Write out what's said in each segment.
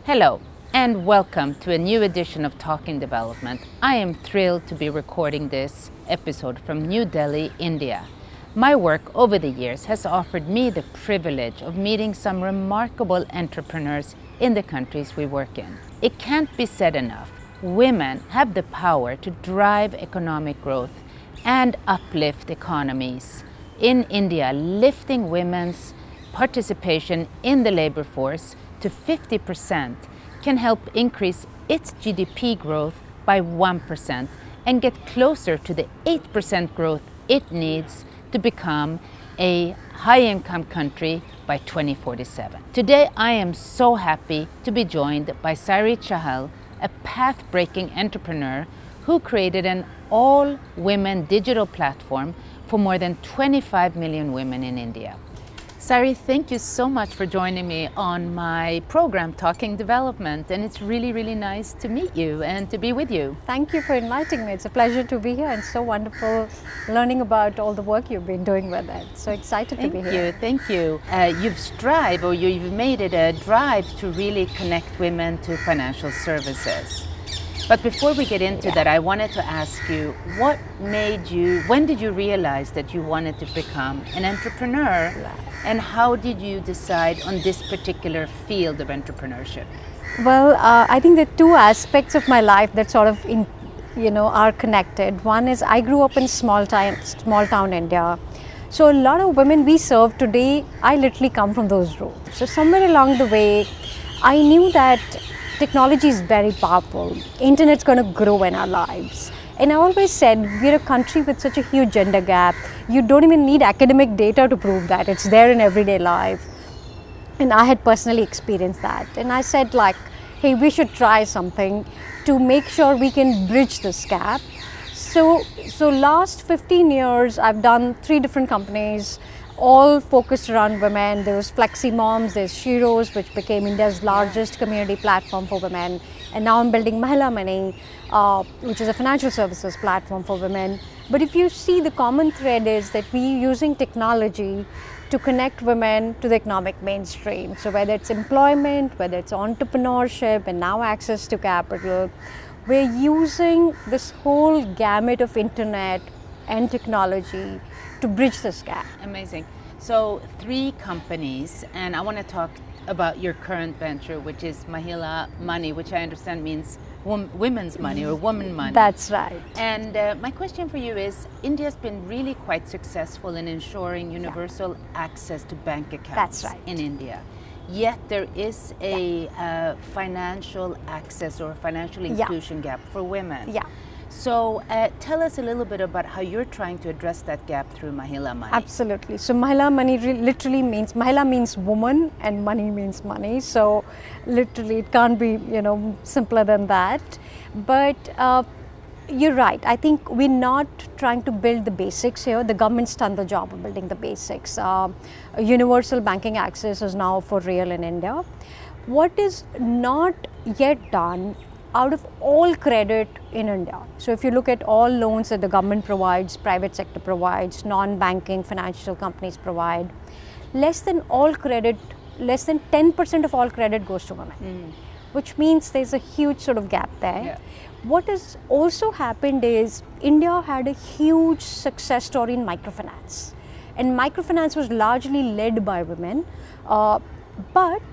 Hello, and welcome to a new edition of Talking Development. I am thrilled to be recording this episode from New Delhi, India. My work over the years has offered me the privilege of meeting some remarkable entrepreneurs in the countries we work in. It can't be said enough. Women have the power to drive economic growth and uplift economies. In India, lifting women's participation in the labor force to 50% can help increase its GDP growth by 1% and get closer to the 8% growth it needs to become a high-income country by 2047. Today, I am so happy to be joined by Sairee, a path-breaking entrepreneur who created an all-women digital platform for more than 25 million women in India. Sairee, thank you so much for joining me on my program, Talking Development, and it's really, really nice to meet you and to be with you. Thank you for inviting me. It's a pleasure to be here and so wonderful learning about all the work you've been doing with it. So excited to be here. Thank you. You've made it a drive to really connect women to financial services. But before we get into that, I wanted to ask you, when did you realize that you wanted to become an entrepreneur? And how did you decide on this particular field of entrepreneurship? Well, I think there are two aspects of my life that sort of are connected. One is I grew up in small town India. So a lot of women we serve today, I literally come from those roots. So somewhere along the way, I knew that technology is very powerful. Internet's going to grow in our lives. And I always said, we're a country with such a huge gender gap. You don't even need academic data to prove that. It's there in everyday life. And I had personally experienced that. And I said hey, we should try something to make sure we can bridge this gap. So last 15 years, I've done 3 different companies, all focused around women. There was Flexi Moms, there's Sheroes, which became India's largest community platform for women. And now I'm building Mahila Money, which is a financial services platform for women. But if you see, the common thread is that we're using technology to connect women to the economic mainstream. So whether it's employment, whether it's entrepreneurship, and now access to capital, we're using this whole gamut of internet and technology to bridge this gap. Amazing. So 3 companies, and I want to talk about your current venture, which is Mahila Money, which I understand means women's money or woman money. That's right. And my question for you is, India's been really quite successful in ensuring universal access to bank accounts. That's right. In India. Yet there is a financial access or financial inclusion gap for women. Yeah. So tell us a little bit about how you're trying to address that gap through Mahila Money. Absolutely. So Mahila Money literally means, Mahila means woman and money means money. So literally it can't be, simpler than that. But you're right. I think we're not trying to build the basics here. The government's done the job of building the basics. Universal banking access is now for real in India. What is not yet done out of all credit in India. So if you look at all loans that the government provides, private sector provides, non-banking financial companies provide, less than 10% of all credit goes to women, which means there's a huge sort of gap there. Yeah. What has also happened is India had a huge success story in microfinance. And microfinance was largely led by women, but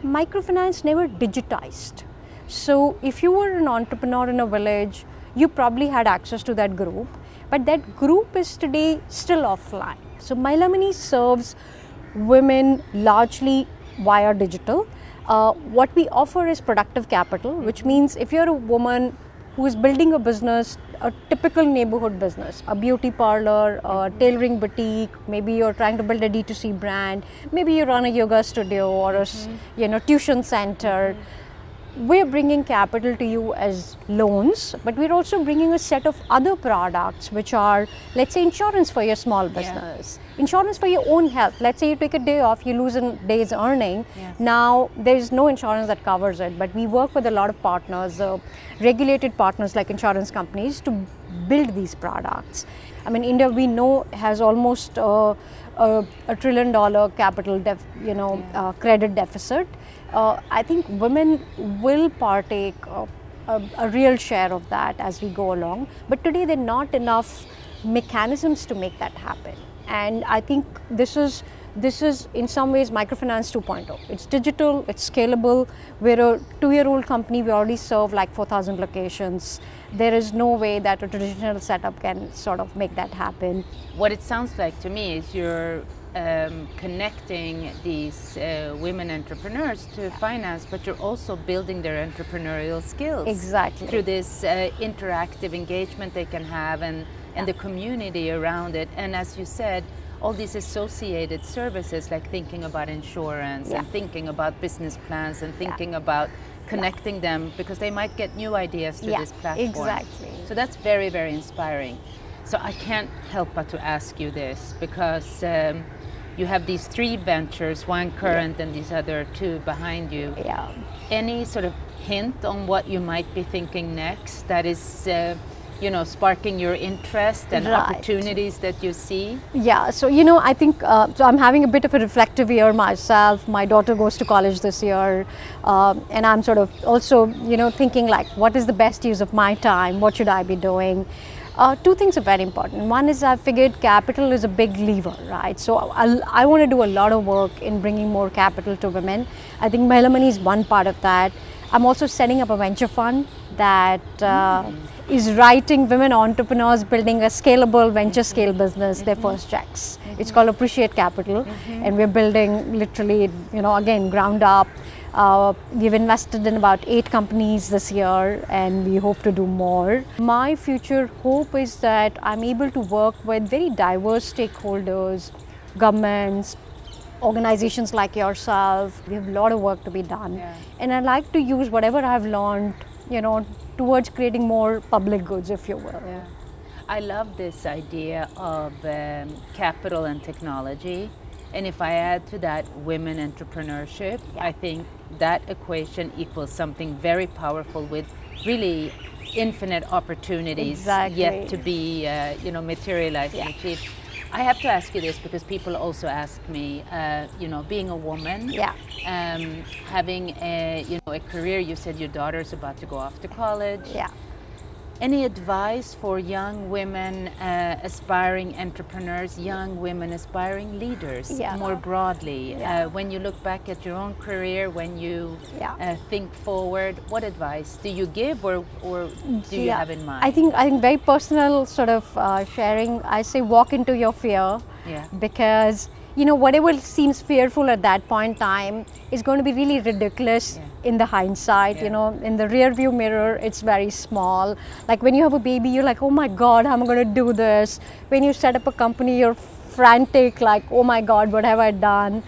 microfinance never digitized. So if you were an entrepreneur in a village, you probably had access to that group, but that group is today still offline. So Mahila Money serves women largely via digital. What we offer is productive capital, which means if you're a woman who is building a business, a typical neighborhood business, a beauty parlor, a tailoring boutique, maybe you're trying to build a D2C brand, maybe you run a yoga studio or a tuition center, we're bringing capital to you as loans, but we're also bringing a set of other products, which are, let's say, insurance for your small business, insurance for your own health. Let's say you take a day off, you lose a day's earning. Now, there's no insurance that covers it, but we work with a lot of partners, regulated partners like insurance companies, to build these products. I mean, India, we know, has almost a $1 trillion capital credit deficit. I think women will partake a real share of that as we go along, but today there are not enough mechanisms to make that happen. And I think this is in some ways Microfinance 2.0. It's digital, it's scalable. We're a 2-year-old company, we already serve like 4,000 locations. There is no way that a traditional setup can sort of make that happen. What it sounds like to me is you're connecting these women entrepreneurs to finance, but you're also building their entrepreneurial skills. Exactly. Through this interactive engagement they can have and the community around it. And as you said, all these associated services like thinking about insurance and thinking about business plans and thinking about connecting them because they might get new ideas to this platform. Exactly. So that's very, very inspiring. So I can't help but to ask you this because you have these 3 ventures, one current and these other 2 behind you. Yeah. Any sort of hint on what you might be thinking next that is sparking your interest and opportunities that you see? Yeah, so I think, so I'm having a bit of a reflective year myself. My daughter goes to college this year, and I'm sort of also, thinking like, what is the best use of my time? What should I be doing? 2 things are very important. One is I figured capital is a big lever, right? So I want to do a lot of work in bringing more capital to women. I think Mahila Money is one part of that. I'm also setting up a venture fund that is writing women entrepreneurs building a scalable venture scale business, their first checks. It's called Appreciate Capital, and we're building literally, again, ground up. We've invested in about 8 companies this year and we hope to do more. My future hope is that I'm able to work with very diverse stakeholders, governments, organizations like yourself. We have a lot of work to be done. Yeah. And I like to use whatever I've learned, towards creating more public goods, if you will. Yeah. I love this idea of capital and technology. And if I add to that women entrepreneurship, I think that equation equals something very powerful with really infinite opportunities yet to be materialized and achieved. I have to ask you this because people also ask me, being a woman, having a career. You said your daughter's about to go off to college. Yeah. Any advice for young women aspiring entrepreneurs, young women aspiring leaders more broadly? When you look back at your own career, when you think forward, what advice do you give or do you have in mind? I think very personal sort of sharing. I say walk into your fear because whatever seems fearful at that point in time is going to be really ridiculous in the hindsight. In the rear view mirror, it's very small. Like when you have a baby, you're like, oh my God, how am I going to do this? When you set up a company, you're frantic, like, oh my God, what have I done?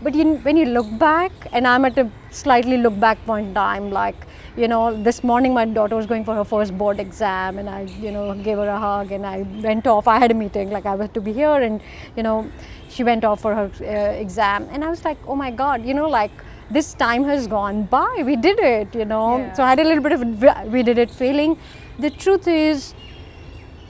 But when you look back, and I'm at a slightly look back point in time, like, this morning my daughter was going for her first board exam and I, gave her a hug and I went off. I had a meeting, like I was to be here and, she went off for her exam and I was like, oh my God, like this time has gone by. We did it, So I had a little bit of we did it feeling. The truth is,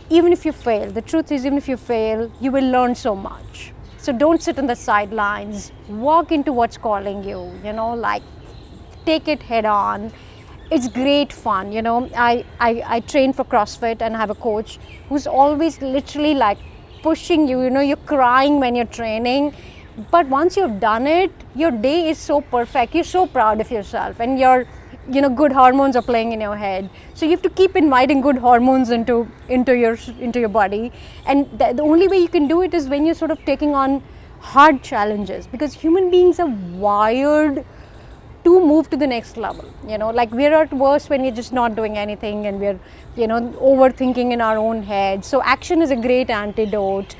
even if you fail, you will learn so much. So don't sit on the sidelines, walk into what's calling you, like take it head on. It's great fun, I train for CrossFit and have a coach who's always literally like pushing you, you're crying when you're training, but once you've done it, your day is so perfect, you're so proud of yourself and your good hormones are playing in your head. So you have to keep inviting good hormones into your body, and the only way you can do it is when you're sort of taking on hard challenges, because human beings are wired to move to the next level. Like we're at worst when we're just not doing anything and we're overthinking in our own head. So action is a great antidote,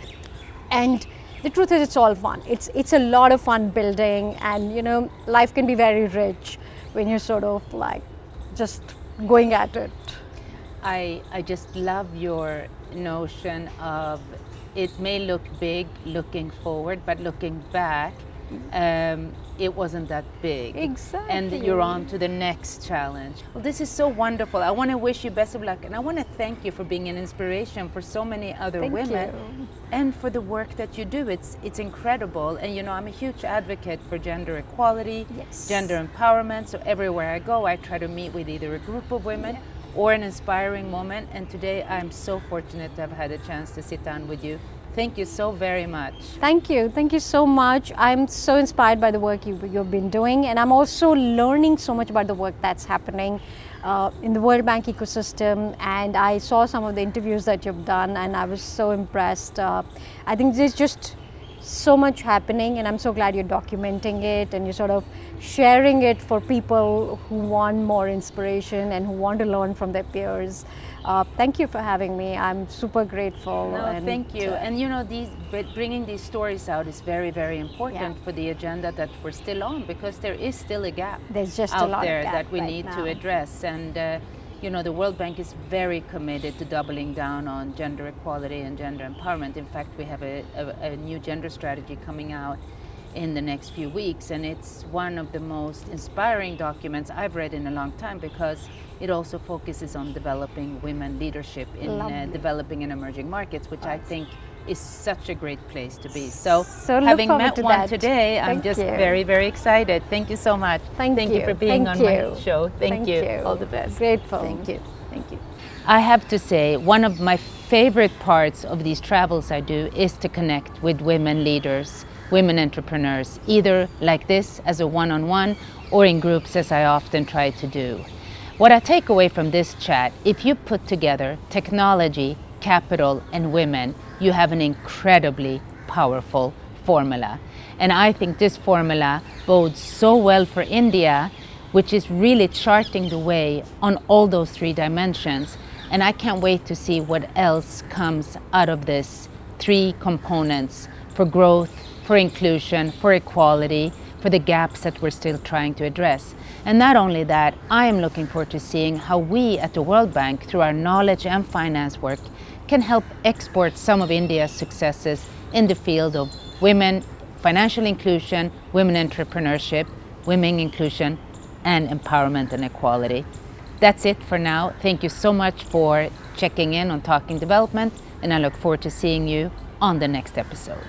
and the truth is it's all fun. It's a lot of fun building, and life can be very rich when you're sort of like just going at it. I just love your notion of it may look big looking forward, but looking back, it wasn't that big. Exactly. And you're on to the next challenge. Well, this is so wonderful. I want to wish you best of luck, and I want to thank you for being an inspiration for so many other Thank women you. and for the work that you do. It's incredible. And you know, I'm a huge advocate for gender equality, Yes. gender empowerment. So everywhere I go, I try to meet with either a group of women or an inspiring woman. And today I'm so fortunate to have had a chance to sit down with you. Thank you so very much. Thank you so much. I'm so inspired by the work you've been doing, and I'm also learning so much about the work that's happening in the World Bank ecosystem. And I saw some of the interviews that you've done, and I was so impressed. I think there's just so much happening, and I'm so glad you're documenting it and you're sort of sharing it for people who want more inspiration and who want to learn from their peers. Thank you for having me. I'm super grateful. No, thank you. And you know, bringing these stories out is very, very important for the agenda that we're still on, because there is still a gap There's just out a lot there of gap that we right need now. to address. And you know, the World Bank is very committed to doubling down on gender equality and gender empowerment. In fact, we have a new gender strategy coming out in the next few weeks, and it's one of the most inspiring documents I've read in a long time, because it also focuses on developing women leadership in developing and emerging markets, which I think is such a great place to be. So look having forward met to one that. today, I'm Thank just you. very, very excited. Thank you so much. Thank you you. for being Thank on you. my show. Thank you. All the best. Grateful. Thank you. Thank you. I have to say, one of my favorite parts of these travels I do is to connect with women leaders, women entrepreneurs, either like this as a one-on-one or in groups as I often try to do. What I take away from this chat, if you put together technology, capital, and women, you have an incredibly powerful formula. And I think this formula bodes so well for India, which is really charting the way on all those three dimensions. And I can't wait to see what else comes out of this three components for growth, for inclusion, for equality, for the gaps that we're still trying to address. And not only that, I am looking forward to seeing how we at the World Bank, through our knowledge and finance work, can help export some of India's successes in the field of women, financial inclusion, women entrepreneurship, women inclusion, and empowerment and equality. That's it for now. Thank you so much for checking in on Talking Development, and I look forward to seeing you on the next episode.